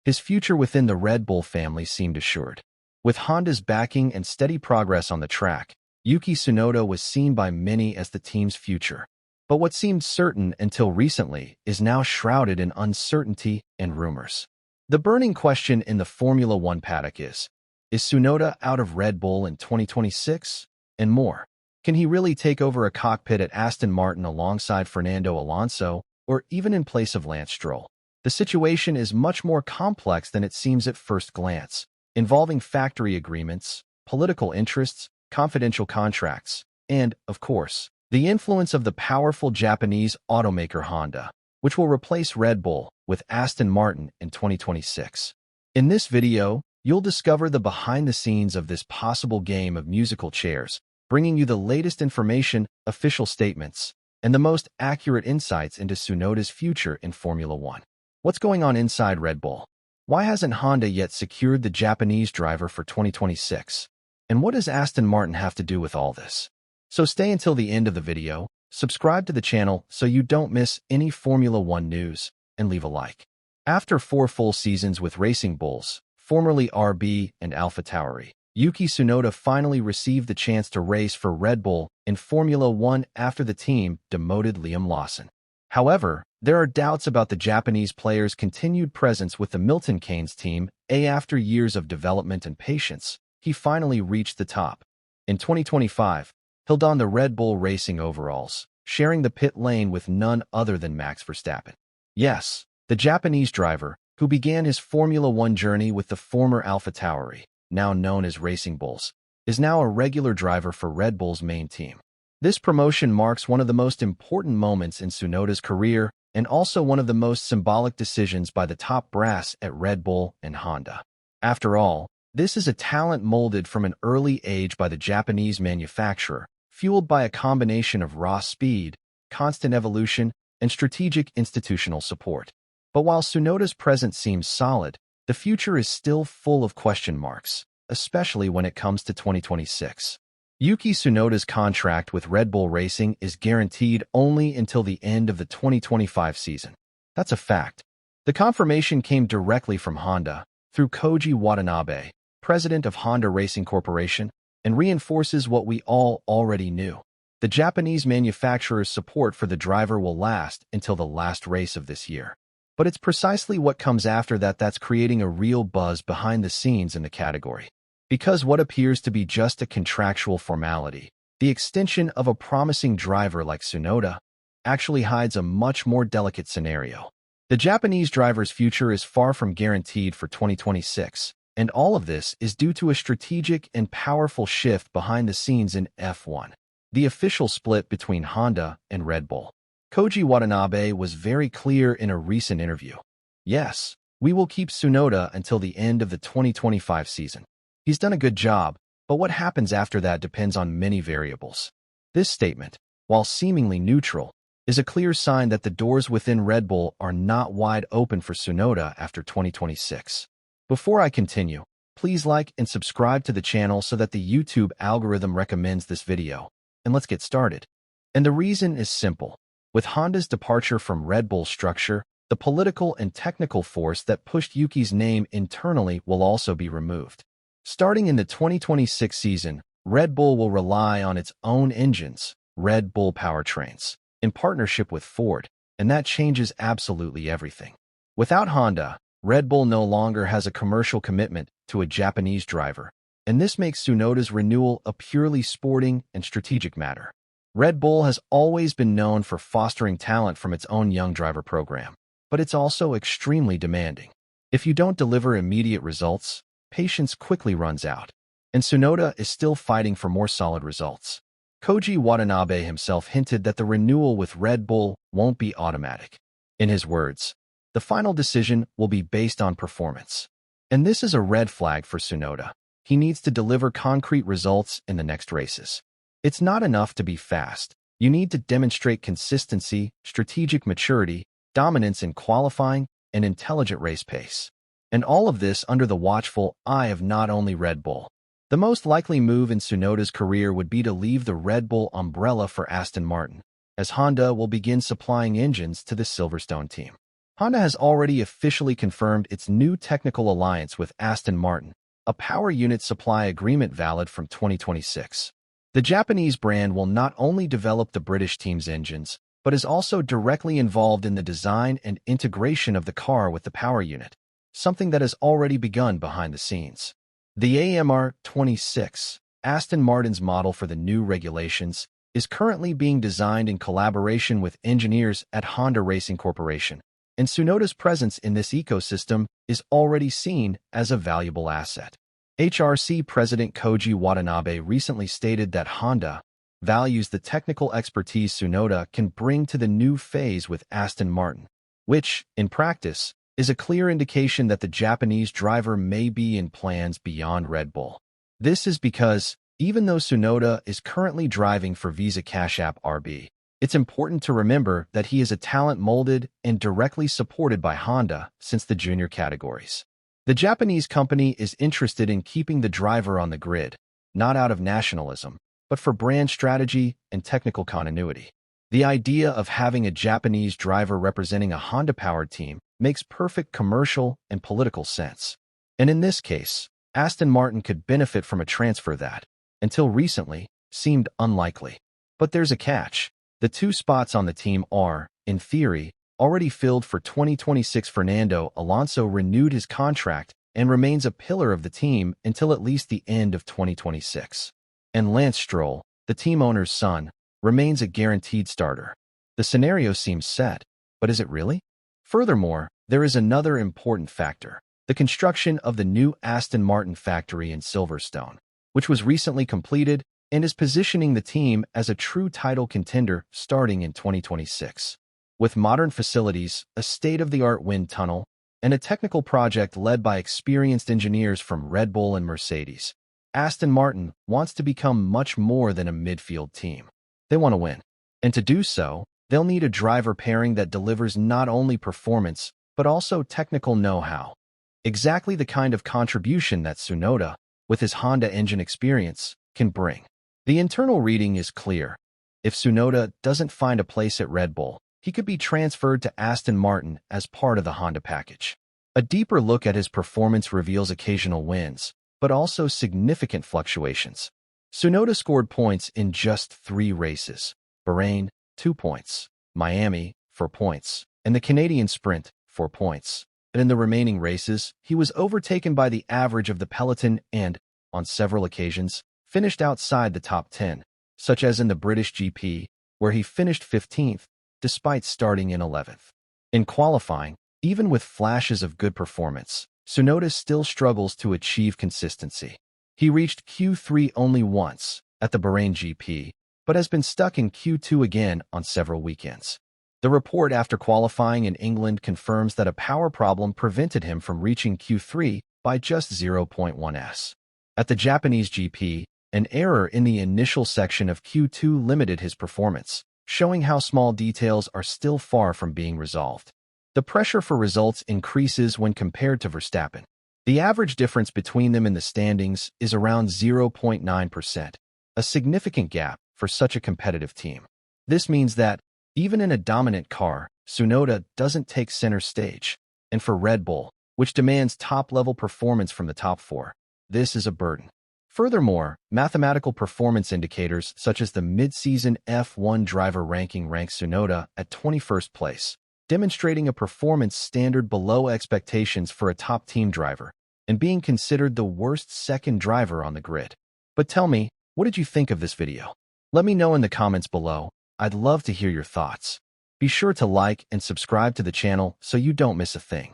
His future within the Red Bull family seemed assured. With Honda's backing and steady progress on the track, Yuki Tsunoda was seen by many as the team's future. But what seemed certain until recently is now shrouded in uncertainty and rumors. The burning question in the Formula One paddock is Tsunoda out of Red Bull in 2026? And more. Can he really take over a cockpit at Aston Martin alongside Fernando Alonso, or even in place of Lance Stroll? The situation is much more complex than it seems at first glance, involving factory agreements, political interests, confidential contracts, and, of course, the influence of the powerful Japanese automaker Honda, which will replace Red Bull with Aston Martin in 2026. In this video, you'll discover the behind-the-scenes of this possible game of musical chairs, bringing you the latest information, official statements, and the most accurate insights into Tsunoda's future in Formula One. What's going on inside Red Bull? Why hasn't Honda yet secured the Japanese driver for 2026? And what does Aston Martin have to do with all this? So stay until the end of the video, subscribe to the channel so you don't miss any Formula One news, and leave a like. After 4 full seasons with Racing Bulls, formerly RB and AlphaTauri, Yuki Tsunoda finally received the chance to race for Red Bull in Formula One after the team demoted Liam Lawson. However, there are doubts about the Japanese player's continued presence with the Milton Keynes team. After years of development and patience, he finally reached the top. In 2025, he'll don the Red Bull Racing overalls, sharing the pit lane with none other than Max Verstappen. Yes, the Japanese driver, who began his Formula One journey with the former AlphaTauri, now known as Racing Bulls, is now a regular driver for Red Bull's main team. This promotion marks one of the most important moments in Tsunoda's career and also one of the most symbolic decisions by the top brass at Red Bull and Honda. After all, this is a talent molded from an early age by the Japanese manufacturer, fueled by a combination of raw speed, constant evolution, and strategic institutional support. But while Tsunoda's present seems solid, the future is still full of question marks, especially when it comes to 2026. Yuki Tsunoda's contract with Red Bull Racing is guaranteed only until the end of the 2025 season. That's a fact. The confirmation came directly from Honda, through Koji Watanabe, president of Honda Racing Corporation, and reinforces what we all already knew. The Japanese manufacturer's support for the driver will last until the last race of this year. But it's precisely what comes after that that's creating a real buzz behind the scenes in the category. Because what appears to be just a contractual formality, the extension of a promising driver like Tsunoda, actually hides a much more delicate scenario. The Japanese driver's future is far from guaranteed for 2026, and all of this is due to a strategic and powerful shift behind the scenes in F1, the official split between Honda and Red Bull. Koji Watanabe was very clear in a recent interview. Yes, we will keep Tsunoda until the end of the 2025 season. He's done a good job, but what happens after that depends on many variables. This statement, while seemingly neutral, is a clear sign that the doors within Red Bull are not wide open for Tsunoda after 2026. Before I continue, please like and subscribe to the channel so that the YouTube algorithm recommends this video. And let's get started. And the reason is simple. With Honda's departure from Red Bull's structure, the political and technical force that pushed Yuki's name internally will also be removed. Starting in the 2026 season, Red Bull will rely on its own engines, Red Bull powertrains, in partnership with Ford, and that changes absolutely everything. Without Honda, Red Bull no longer has a commercial commitment to a Japanese driver, and this makes Tsunoda's renewal a purely sporting and strategic matter. Red Bull has always been known for fostering talent from its own young driver program, but it's also extremely demanding. If you don't deliver immediate results, patience quickly runs out, and Tsunoda is still fighting for more solid results. Koji Watanabe himself hinted that the renewal with Red Bull won't be automatic. In his words, the final decision will be based on performance. And this is a red flag for Tsunoda. He needs to deliver concrete results in the next races. It's not enough to be fast. You need to demonstrate consistency, strategic maturity, dominance in qualifying, and intelligent race pace. And all of this under the watchful eye of not only Red Bull. The most likely move in Tsunoda's career would be to leave the Red Bull umbrella for Aston Martin, as Honda will begin supplying engines to the Silverstone team. Honda has already officially confirmed its new technical alliance with Aston Martin, a power unit supply agreement valid from 2026. The Japanese brand will not only develop the British team's engines, but is also directly involved in the design and integration of the car with the power unit, something that has already begun behind the scenes. The AMR-26, Aston Martin's model for the new regulations, is currently being designed in collaboration with engineers at Honda Racing Corporation, and Tsunoda's presence in this ecosystem is already seen as a valuable asset. HRC President Koji Watanabe recently stated that Honda values the technical expertise Tsunoda can bring to the new phase with Aston Martin, which, in practice, is a clear indication that the Japanese driver may be in plans beyond Red Bull. This is because, even though Tsunoda is currently driving for Visa Cash App RB, it's important to remember that he is a talent molded and directly supported by Honda since the junior categories. The Japanese company is interested in keeping the driver on the grid, not out of nationalism, but for brand strategy and technical continuity. The idea of having a Japanese driver representing a Honda-powered team makes perfect commercial and political sense. And in this case, Aston Martin could benefit from a transfer that, until recently, seemed unlikely. But there's a catch. The two spots on the team are, in theory, already filled for 2026. Fernando Alonso renewed his contract and remains a pillar of the team until at least the end of 2026. And Lance Stroll, the team owner's son, remains a guaranteed starter. The scenario seems set, but is it really? Furthermore, there is another important factor: the construction of the new Aston Martin factory in Silverstone, which was recently completed and is positioning the team as a true title contender starting in 2026. With modern facilities, a state-of-the-art wind tunnel, and a technical project led by experienced engineers from Red Bull and Mercedes, Aston Martin wants to become much more than a midfield team. They want to win. And to do so, they'll need a driver pairing that delivers not only performance, but also technical know-how. Exactly the kind of contribution that Tsunoda, with his Honda engine experience, can bring. The internal reading is clear. If Tsunoda doesn't find a place at Red Bull, he could be transferred to Aston Martin as part of the Honda package. A deeper look at his performance reveals occasional wins, but also significant fluctuations. Tsunoda scored points in just 3 races: Bahrain, 2 points, Miami, 4 points, and the Canadian Sprint, 4 points. And in the remaining races, he was overtaken by the average of the peloton and, on several occasions, finished outside the top 10, such as in the British GP, where he finished 15th, despite starting in 11th. In qualifying, even with flashes of good performance, Tsunoda still struggles to achieve consistency. He reached Q3 only once, at the Bahrain GP, but has been stuck in Q2 again on several weekends. The report after qualifying in England confirms that a power problem prevented him from reaching Q3 by just 0.1s. At the Japanese GP, an error in the initial section of Q2 limited his performance, showing how small details are still far from being resolved. The pressure for results increases when compared to Verstappen. The average difference between them in the standings is around 0.9%, a significant gap for such a competitive team. This means that, even in a dominant car, Tsunoda doesn't take center stage. And for Red Bull, which demands top-level performance from the top 4, this is a burden. Furthermore, mathematical performance indicators such as the mid-season F1 driver ranking ranks Tsunoda at 21st place, demonstrating a performance standard below expectations for a top-team driver, and being considered the worst second driver on the grid. But tell me, what did you think of this video? Let me know in the comments below. I'd love to hear your thoughts. Be sure to like and subscribe to the channel so you don't miss a thing.